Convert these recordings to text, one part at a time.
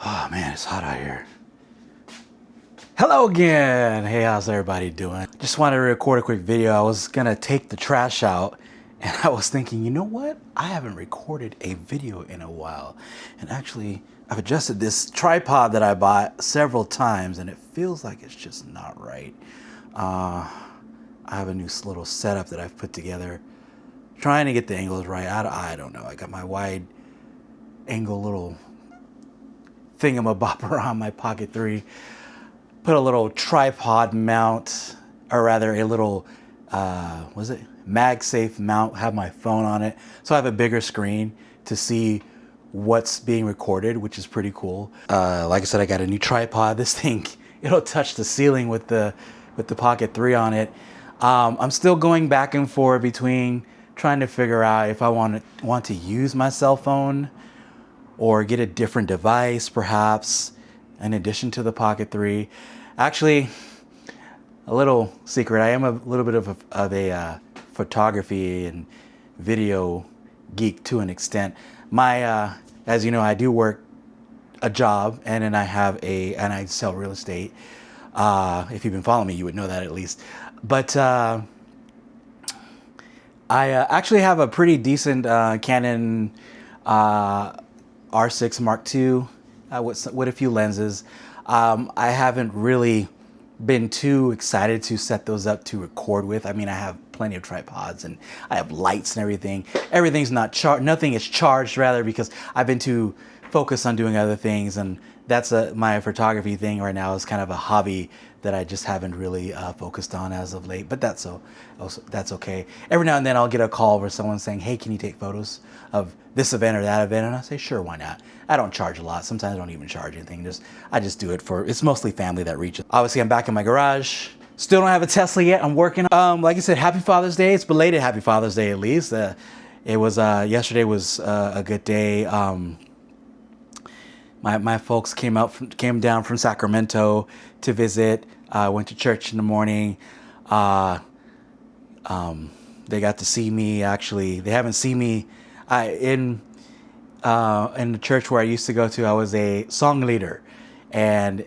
Oh man, it's hot out here. Hello again. Hey, how's everybody doing? Just wanted to record a quick video. I was gonna take the trash out and I was thinking, you know what? I haven't recorded a video in a while. And actually, I've adjusted this tripod that I bought several times and it feels like it's just not right. I have a new little setup that I've put together, trying to get the angles right. I don't know. I got my wide angle little thingamabopper on my Pocket 3. Put a little tripod mount, or rather a little, was it MagSafe mount, have my phone on it. So I have a bigger screen to see what's being recorded, which is pretty cool. Like I said, I got a new tripod. This thing, it'll touch the ceiling with the Pocket 3 on it. I'm still going back and forth between trying to figure out if I want to use my cell phone or get a different device, perhaps, in addition to the Pocket 3. Actually, a little secret, I am a little bit of a photography and video geek to an extent. As you know, I do work a job, and then and I sell real estate. If you've been following me, you would know that at least. But I actually have a pretty decent Canon R6 Mark II with a few lenses. I haven't really been too excited to set those up to record with. I mean, I have plenty of tripods and I have lights and everything. Everything's not charged. Nothing is charged, rather, because I've been too focused on doing other things. And that's my photography thing right now is kind of a hobby that I just haven't really focused on as of late. But that's okay. Every now and then I'll get a call where someone's saying, "Hey, can you take photos of this event or that event?" And I say, "Sure, why not?" I don't charge a lot. Sometimes I don't even charge anything. I just do it it's mostly family that reaches. Obviously, I'm back in my garage. Still don't have a Tesla yet. I'm working. Like I said, Happy Father's Day. It's belated Happy Father's Day at least. Yesterday was a good day. My folks came down from Sacramento to visit. Went to church in the morning. They got to see me. Actually, they haven't seen me in the church where I used to go to. I was a song leader, and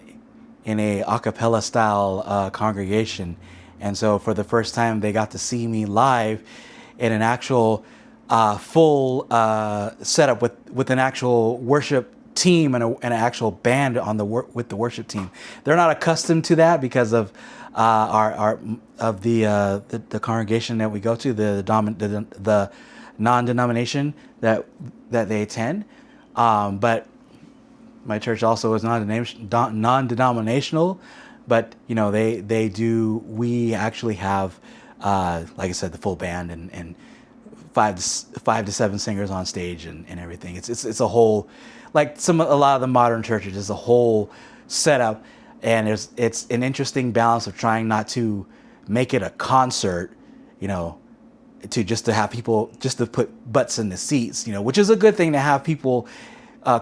in a a cappella style congregation. And so for the first time, they got to see me live in an actual full setup with an actual worship team and an actual band with the worship team. They're not accustomed to that because of the congregation that we go to, the non-denomination that they attend. But my church also is non-denominational, but you know we actually have like I said, the full band and five to seven singers on stage and everything. It's a whole, like a lot of the modern churches, is a whole setup, and it's an interesting balance of trying not to make it a concert, you know, to have people just to put butts in the seats, you know, which is a good thing to have people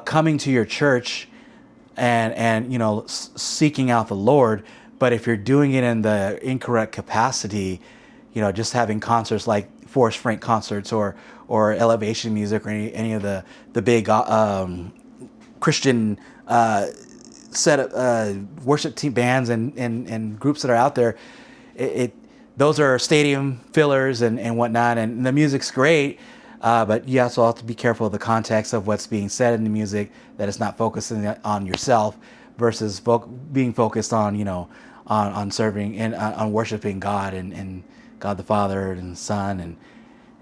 coming to your church and you know seeking out the Lord. But if you're doing it in the incorrect capacity, you know, just having concerts like Forrest Frank concerts or Elevation Music or any of the big Christian worship team bands and groups that are out there, those are stadium fillers and whatnot, and the music's great, but you also have to be careful of the context of what's being said in the music, that it's not focusing on yourself versus being focused on, you know, on serving and on worshiping God and God the Father and Son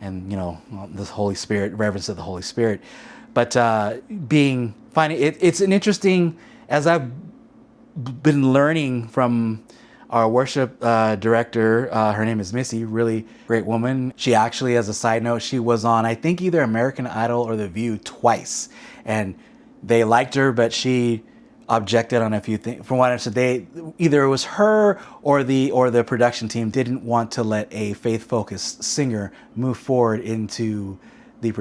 and you know the Holy Spirit, reverence of the Holy Spirit. But it's an interesting, as I've been learning from our worship director. Her name is Missy, really great woman. She actually, as a side note, she was on, I think, either American Idol or The View twice, and they liked her, but she objected on a few things. From what I understood, either it was her or the production team didn't want to let a faith-focused singer move forward into the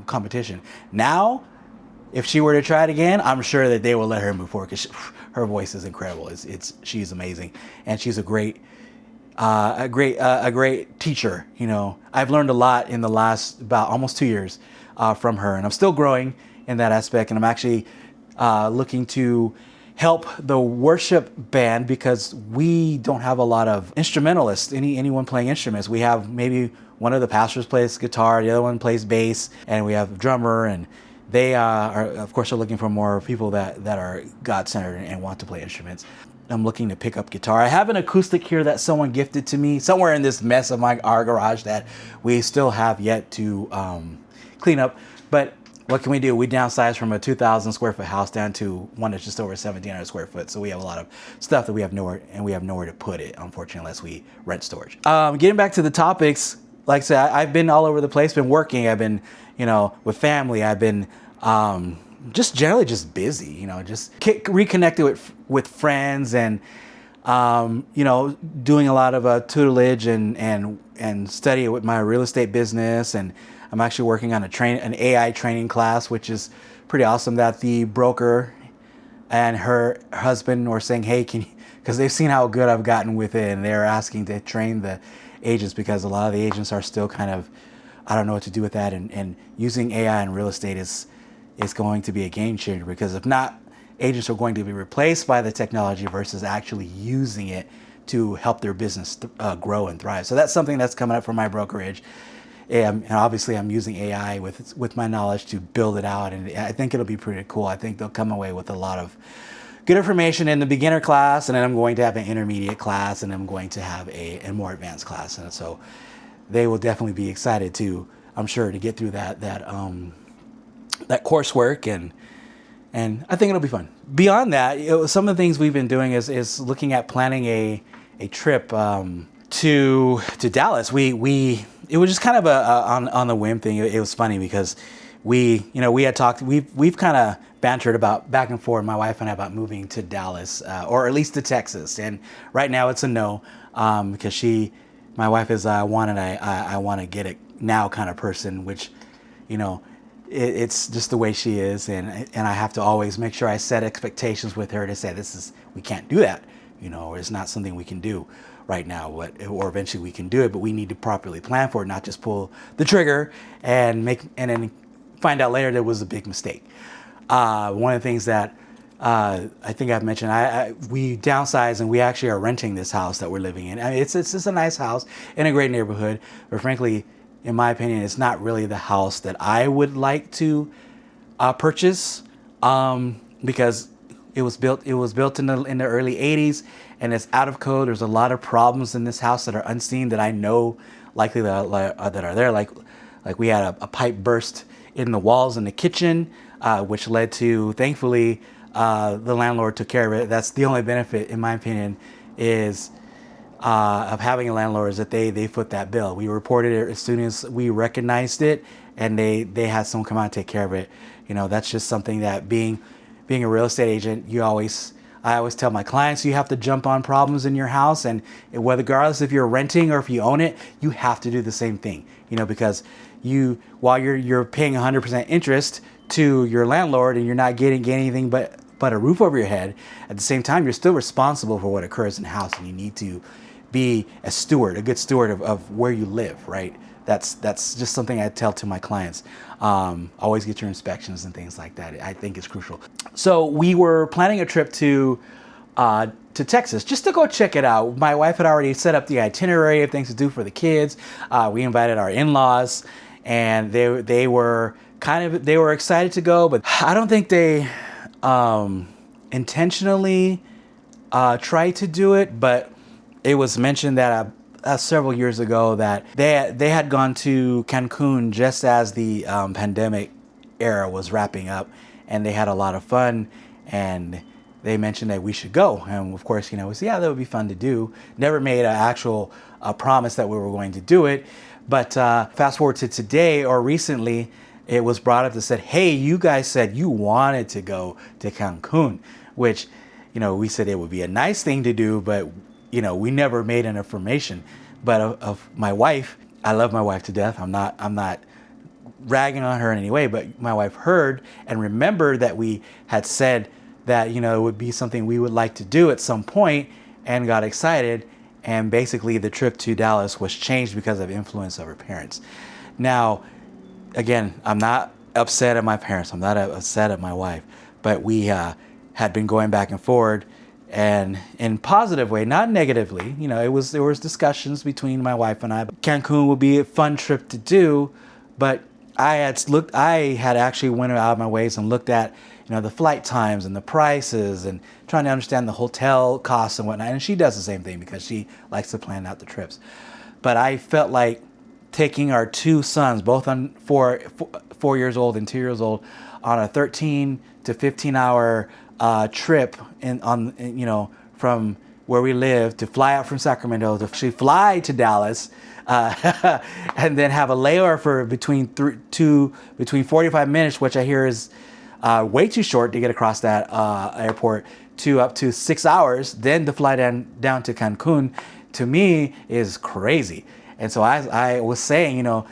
competition. Now, if she were to try it again, I'm sure that they will let her move forward because her voice is incredible. She's amazing, and she's a great teacher. You know, I've learned a lot in the last about almost 2 years from her, and I'm still growing in that aspect. And I'm actually looking to help the worship band because we don't have a lot of instrumentalists, anyone playing instruments. We have maybe one of the pastors plays guitar, the other one plays bass, and we have a drummer, and they are, of course, are looking for more people that are God-centered and want to play instruments. I'm looking to pick up guitar. I have an acoustic here that someone gifted to me somewhere in this mess of our garage that we still have yet to clean up. But what can we do? We downsized from a 2,000 square foot house down to one that's just over 1,700 square foot. So we have a lot of stuff that we have nowhere to put it, unfortunately, unless we rent storage. Getting back to the topics, like I said, I've been all over the place, been working. I've been, with family. I've been just generally just busy, just reconnected with friends and, doing a lot of tutelage and study with my real estate business. And I'm actually working on an AI training class, which is pretty awesome, that the broker and her husband were saying, hey, because they've seen how good I've gotten with it, and they're asking to train the agents because a lot of the agents are still kind of, I don't know what to do with that. And using AI in real estate is going to be a game changer, because if not, agents are going to be replaced by the technology versus actually using it to help their business grow and thrive. So that's something that's coming up for my brokerage. And obviously I'm using AI with my knowledge to build it out, and I think it'll be pretty cool. I think they'll come away with a lot of good information in the beginner class, and then I'm going to have an intermediate class, and I'm going to have a more advanced class. And so they will definitely be excited to, I'm sure, to get through that coursework, and I think it'll be fun. Beyond that, some of the things we've been doing is looking at planning a trip to Dallas. It was just kind of on the whim thing. It was funny because we had talked. We've kind of bantered about back and forth, my wife and I, about moving to Dallas or at least to Texas. And right now it's a no, because my wife is I want to get it now kind of person, which it's just the way she is, and I have to always make sure I set expectations with her to say we can't do that, or it's not something we can do right now, or eventually we can do it, but we need to properly plan for it, not just pull the trigger and then find out later that it was a big mistake. One of the things that I think I've mentioned, we downsized and we actually are renting this house that we're living in. I mean, it's just a nice house in a great neighborhood, but frankly, in my opinion, it's not really the house that I would like to purchase, because it was built in the early 80s, and it's out of code. There's a lot of problems in this house that are unseen that I know likely that are there. Like we had a pipe burst in the walls in the kitchen, which led to, thankfully, the landlord took care of it. That's the only benefit, in my opinion, is of having a landlord, is that they foot that bill. We reported it as soon as we recognized it, and they had someone come out and take care of it. That's just something that being a real estate agent, I always tell my clients, you have to jump on problems in your house, and regardless if you're renting or if you own it, you have to do the same thing. Because while you're paying 100% interest to your landlord and you're not getting anything but a roof over your head, at the same time you're still responsible for what occurs in the house, and you need to be a good steward of where you live, right? That's just something I tell to my clients. Always get your inspections and things like that. I think it's crucial. So we were planning a trip to Texas just to go check it out. My wife had already set up the itinerary of things to do for the kids. We invited our in-laws, and they were excited to go, but I don't think they intentionally tried to do it. But it was mentioned that several years ago that they had gone to Cancun just as the pandemic era was wrapping up, and they had a lot of fun, and they mentioned that we should go. And of course, we said, yeah, that would be fun to do. Never made an actual promise that we were going to do it. But fast forward to today, or recently, it was brought up that said, hey, you guys said you wanted to go to Cancun, which, we said it would be a nice thing to do, but we never made an affirmation. But of my wife, I love my wife to death. I'm not ragging on her in any way, but my wife heard and remembered that we had said that, it would be something we would like to do at some point, and got excited. And basically the trip to Dallas was changed because of influence of her parents. Now, again, I'm not upset at my parents. I'm not upset at my wife, but we had been going back and forward, and in positive way, not negatively. You know, there was discussions between my wife and I. Cancun would be a fun trip to do, but I had actually went out of my ways and looked at, you know, the flight times and the prices and trying to understand the hotel costs and whatnot. And she does the same thing because she likes to plan out the trips. But I felt like taking our two sons, both on 4 years old and 2 years old, on a 13 to 15 hour trip from where we live, to fly out from Sacramento, to actually fly to Dallas, and then have a layover for between 45 minutes, which I hear is way too short to get across that airport, to up to 6 hours, then to fly down to Cancun, to me is crazy. And so I was saying, you know,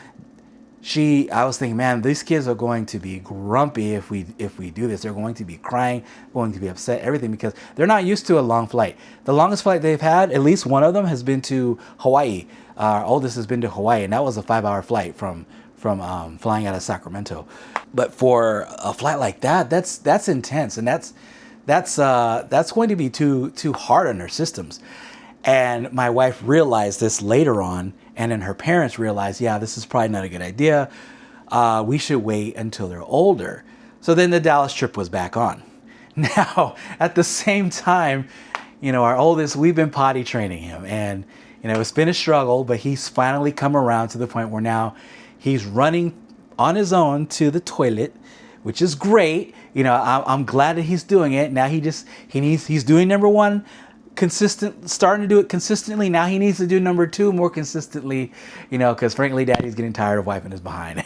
I was thinking, man, these kids are going to be grumpy if we do this. They're going to be crying, going to be upset, everything, because they're not used to a long flight. The longest flight they've had, at least one of them, has been to Hawaii. Our oldest has been to Hawaii, and that was a 5-hour flight from flying out of Sacramento. But for a flight like that, that's intense, and that's going to be too hard on their systems. And my wife realized this later on, and then her parents realized, yeah, this is probably not a good idea. We should wait until they're older. So then the Dallas trip was back on. Now, at the same time, you know, our oldest, we've been potty training him, and you know, it's been a struggle, but he's finally come around to the point where now he's running on his own to the toilet, which is great. You know, I'm glad that he's doing it. Now he's doing number one starting to do it consistently. Now he needs to do number two more consistently, you know, because frankly, Daddy's getting tired of wiping his behind.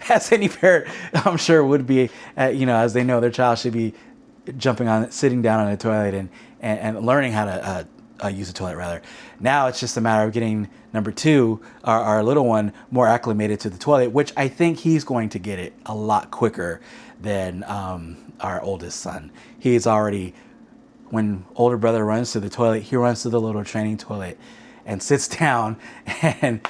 As any parent, I'm sure, would be, you know, as they know their child should be sitting down on the toilet and learning how to use the toilet rather. Now it's just a matter of getting number two, our little one, more acclimated to the toilet, which I think he's going to get it a lot quicker than our oldest son. He's already, when older brother runs to the toilet, he runs to the little training toilet and sits down and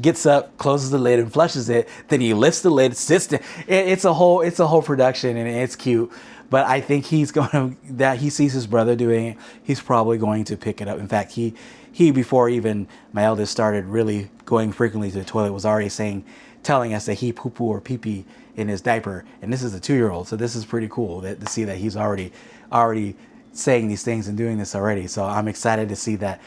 gets up, closes the lid and flushes it. Then he lifts the lid, sits down. It's a whole production, and it's cute. But I think he sees his brother doing it, he's probably going to pick it up. In fact, he before even my eldest started really going frequently to the toilet, was already telling us that he poo-poo or pee-pee in his diaper. And this is a 2-year-old, so this is pretty cool to see that he's already saying these things and doing this already. So I'm excited to see that.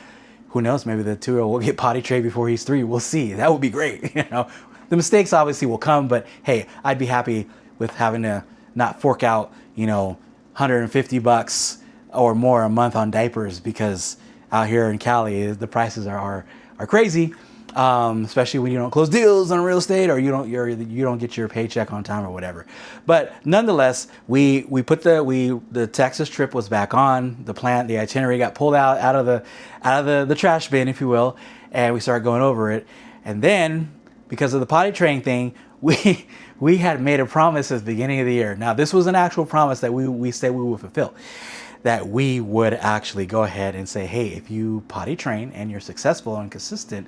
Who knows, maybe the 2-year-old will get potty trained before he's 3. We'll see. That would be great. You know, the mistakes obviously will come, but hey, I'd be happy with having to not fork out, you know, $150 or more a month on diapers, because out here in Cali the prices are crazy. Especially when you don't close deals on real estate, or you don't get your paycheck on time or whatever. But nonetheless, the Texas trip was back on. The itinerary got pulled out of the trash bin, if you will, and we started going over it. And then, because of the potty training thing, we had made a promise at the beginning of the year. Now, this was an actual promise that we said we would fulfill, that we would actually go ahead and say, hey, if you potty train and you're successful and consistent,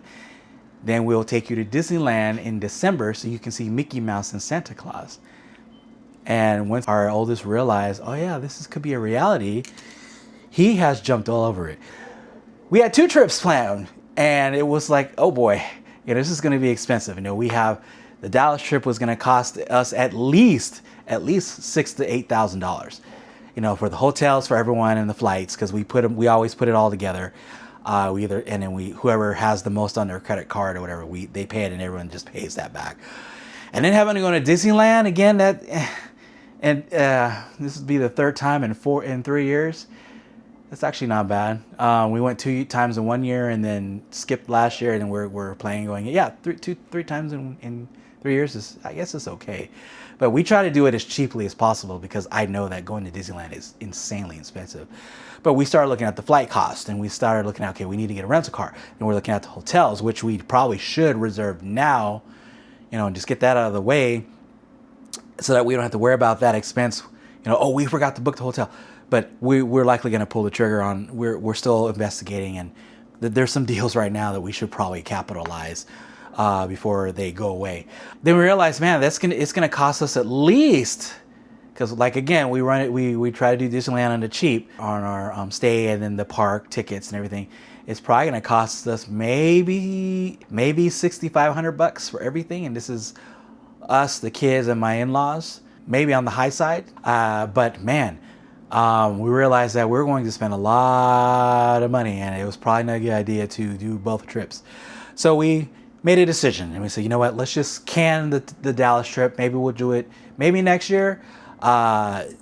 then we'll take you to Disneyland in December so you can see Mickey Mouse and Santa Claus. And once our oldest realized, oh yeah, could be a reality, he has jumped all over it. We had 2 trips planned, and it was like, oh boy, you know, this is going to be expensive. You know, the Dallas trip was going to cost us at least $6,000 to $8,000. You know, for the hotels for everyone and the flights, because we always put it all together. Whoever has the most on their credit card or whatever, they pay it, and everyone just pays that back. And then having to go to Disneyland again, this would be the 3rd time in 3 years. That's actually not bad. We went 2 times in 1 year, and then skipped last year, and then we're planning going. Yeah, three times in 3 years I guess it's okay. But we try to do it as cheaply as possible, because I know that going to Disneyland is insanely expensive. But we started looking at the flight cost, and we started looking at, okay, we need to get a rental car. And we're looking at the hotels, which we probably should reserve now, you know, and just get that out of the way so that we don't have to worry about that expense. You know, oh, we forgot to book the hotel. But we're likely going to pull the trigger on, we're still investigating, and there's some deals right now that we should probably capitalize before they go away. Then we realized, man, it's going to cost us at least because like again, we try to do Disneyland on the cheap on our stay and then the park tickets and everything. It's probably gonna cost us maybe $6,500 for everything, and this is us, the kids, and my in-laws. Maybe on the high side, but man, we realized that we're going to spend a lot of money, and it was probably not a good idea to do both trips. So we made a decision, and we said, you know what, let's just can the Dallas trip. Maybe we'll do it maybe next year,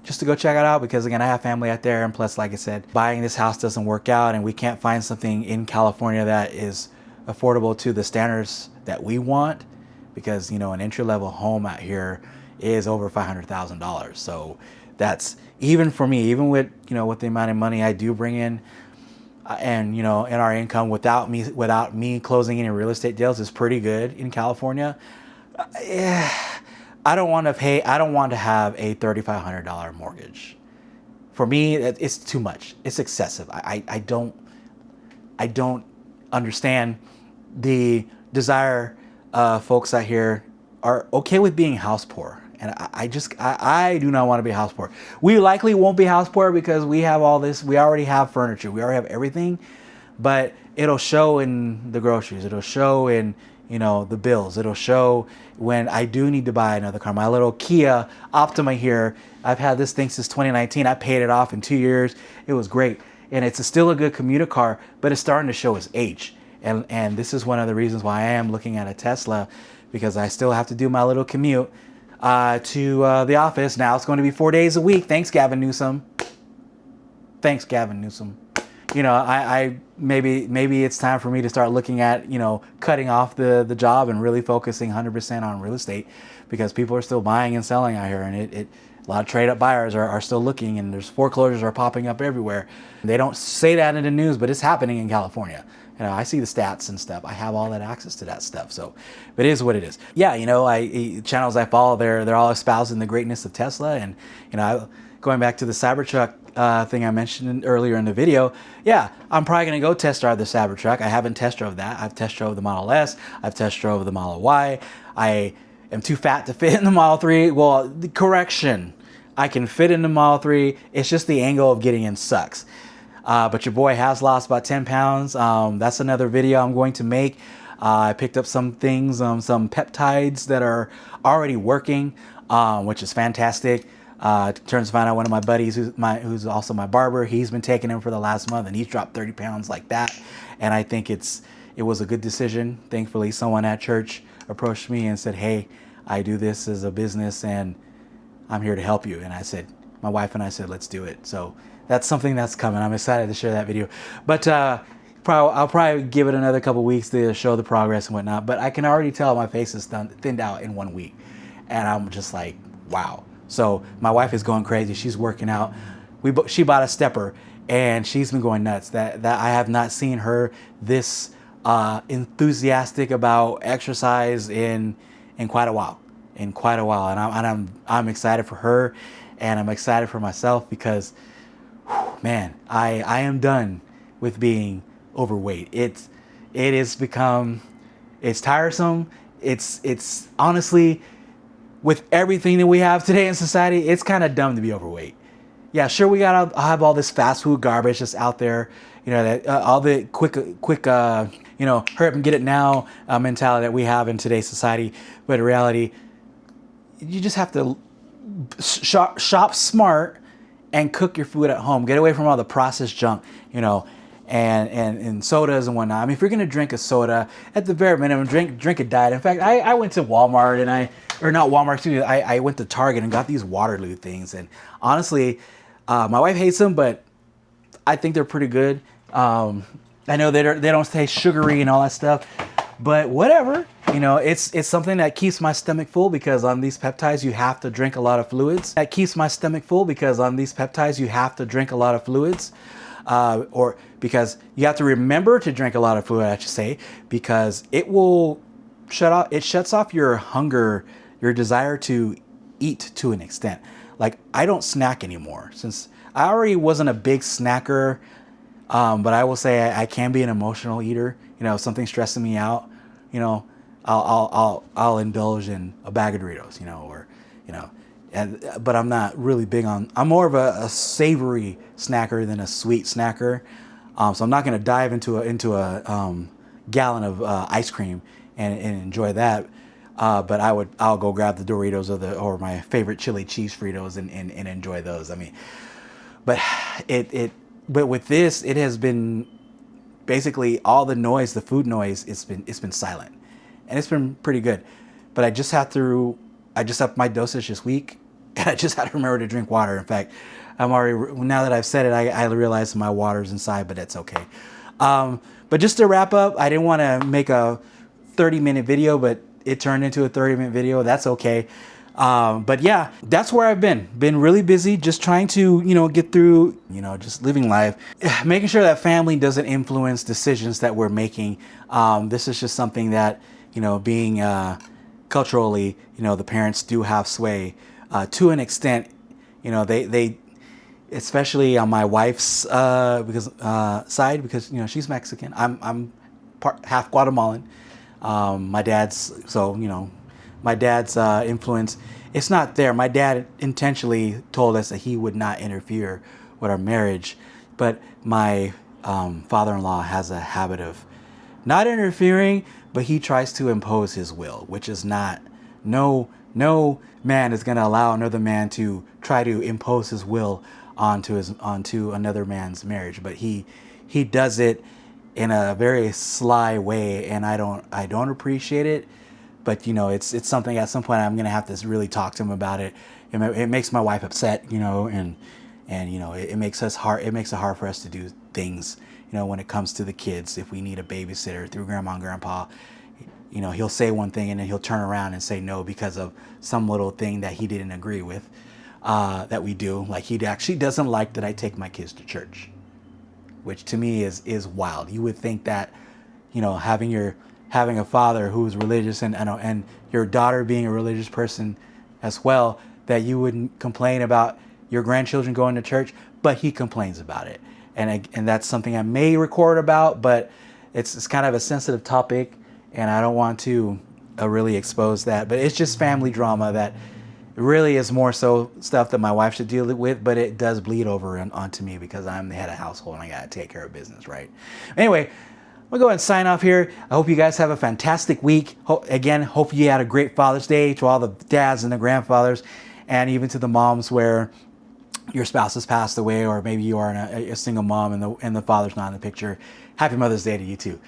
just to go check it out, because again, I have family out there, and plus, like I said, buying this house doesn't work out, and we can't find something in California that is affordable to the standards that we want, because, you know, an entry-level home out here is over $500,000. So that's, even for me, even with, you know, with the amount of money I do bring in, and, you know, in our income, without me closing any real estate deals, is pretty good in California. Yeah, I don't want to have a $3,500 mortgage. For me, it's too much. It's excessive. I don't understand the desire folks out here are okay with being house poor. And I do not want to be house poor. We likely won't be house poor because we have all this. We already have furniture. We already have everything. But it'll show in the groceries. It'll show in, you know, the bills. It'll show when I do need to buy another car. My little Kia Optima here, I've had this thing since 2019. I paid it off in 2 years. It was great. And it's still a good commuter car, but it's starting to show its age. And this is one of the reasons why I am looking at a Tesla, because I still have to do my little commute to the office. Now it's going to be 4 days a week. Thanks, Gavin Newsom. Thanks, Gavin Newsom. You know, I maybe it's time for me to start looking at, you know, cutting off the job and really focusing 100% on real estate, because people are still buying and selling out here, and a lot of trade up buyers are still looking, and there's foreclosures are popping up everywhere. They don't say that in the news, but it's happening in California. You know, I see the stats and stuff. I have all that access to that stuff. So, but it is what it is. Yeah, you know, channels I follow, they're all espousing the greatness of Tesla, and you know, going back to the Cybertruck thing I mentioned earlier in the video. Yeah, I'm probably gonna go test drive the Cybertruck. I haven't test drove that. I've test drove the Model S. I've test drove the Model Y. I am too fat to fit in the Model 3. Well, the correction, I can fit in the Model 3. It's just the angle of getting in sucks. But your boy has lost about 10 pounds. That's another video I'm going to make. I picked up some things, some peptides that are already working, which is fantastic. Turns to find out one of my buddies who's also my barber, he's been taking them for the last month, and he's dropped 30 pounds like that. And I think it was a good decision. Thankfully, someone at church approached me and said, hey, I do this as a business and I'm here to help you. And I said, my wife and I said, let's do it. So that's something that's coming. I'm excited to share that video. But I'll probably give it another couple weeks to show the progress and whatnot. But I can already tell my face is thinned out in 1 week. And I'm just like, wow. So my wife is going crazy. She's working out. She bought a stepper, and she's been going nuts. That I have not seen her this enthusiastic about exercise in quite a while. And I'm excited for her, and I'm excited for myself, because man, I am done with being overweight. It has become, it's tiresome. It's honestly, with everything that we have today in society, it's kind of dumb to be overweight. Yeah, sure, we gotta have all this fast food garbage that's out there, you know, that all the quick, you know, hurry up and get it now mentality that we have in today's society. But in reality, you just have to shop smart and cook your food at home. Get away from all the processed junk, you know, and sodas and whatnot. I mean, if you're gonna drink a soda, at the bare minimum, drink a diet. In fact, I went to Walmart, and I went to Target and got these Waterloo things. And honestly, my wife hates them, but I think they're pretty good. I know they don't taste sugary and all that stuff, but whatever. You know, it's something that keeps my stomach full, because on these peptides you have to drink a lot of fluids. Or because you have to remember to drink a lot of fluid, I should say, because it shuts off your hunger, your desire to eat to an extent. Like, I don't snack anymore, since I already wasn't a big snacker, but I will say I can be an emotional eater. You know, if something's stressing me out, you know, I'll indulge in a bag of Doritos, you know, or, you know, but I'm not really big on. I'm more of a savory snacker than a sweet snacker. So I'm not going to dive into a gallon of ice cream and enjoy that. But I'll go grab the Doritos or my favorite chili cheese Fritos and enjoy those. I mean, but but with this, it has been basically all the noise, the food noise. It's been silent, and it's been pretty good. But I just upped my dosage this week, and I just had to remember to drink water. In fact, now that I've said it, I realize my water's inside, but that's okay. But just to wrap up, I didn't want to make a 30-minute video, but it turned into a 30-minute video. That's okay. But yeah, that's where I've been really busy, just trying to, get through, just living life, making sure that family doesn't influence decisions that we're making. This is just something that, being, culturally, the parents do have sway, to an extent. They especially on my wife's, side, because, she's Mexican. I'm half Guatemalan. My dad's, my dad's influence, it's not there. My dad intentionally told us that he would not interfere with our marriage, but my father-in-law has a habit of not interfering, but he tries to impose his will, which is not, no man is going to allow another man to try to impose his will onto another man's marriage. But he does it in a very sly way, and I don't appreciate it. But it's something at some point I'm gonna have to really talk to him about it. It makes my wife upset, and it makes it hard for us to do things, when it comes to the kids. If we need a babysitter through grandma and grandpa, he'll say one thing and then he'll turn around and say no because of some little thing that he didn't agree with, that we do. Like, he actually doesn't like that I take my kids to church, which to me is wild. You would think that, having a father who's religious and your daughter being a religious person as well, that you wouldn't complain about your grandchildren going to church, but he complains about it. And that's something I may record about, but it's kind of a sensitive topic, and I don't want to really expose that. But it's just family drama that really is more so stuff that my wife should deal with, but it does bleed over onto me because I'm the head of household and I got to take care of business, right? Anyway, we'll go ahead and sign off here. I hope you guys have a fantastic week. Hope you had a great Father's Day, to all the dads and the grandfathers, and even to the moms where your spouse has passed away, or maybe you are a single mom and the father's not in the picture. Happy Mother's Day to you too.